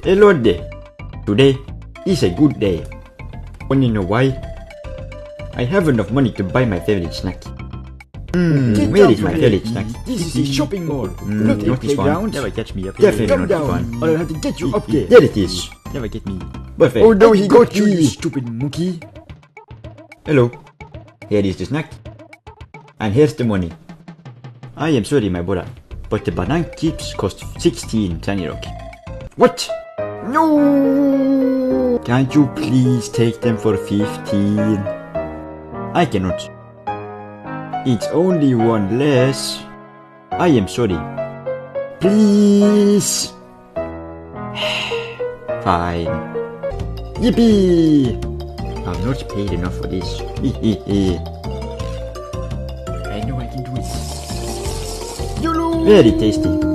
Hello there. Today is a good day. Wanna know why? I have enough money to buy my favorite snack. Where is my favorite snack? This is a shopping mall, not not a this one. playground. Never catch me up here. Definitely Come not this down, one. or I'll have to get you up there. There it is. Never get me. Perfect. Oh no, he got you, you stupid monkey. Hello. Here is the snack. And here's the money. I am sorry, my brother, but the banana chips cost 16 Tiny Rock. What? No! Can't you please take them for 15? I cannot. It's only one less. I am sorry. Please. Fine. Yippee! I'm not paid enough for this. I know I can do it. YOLO! Very tasty.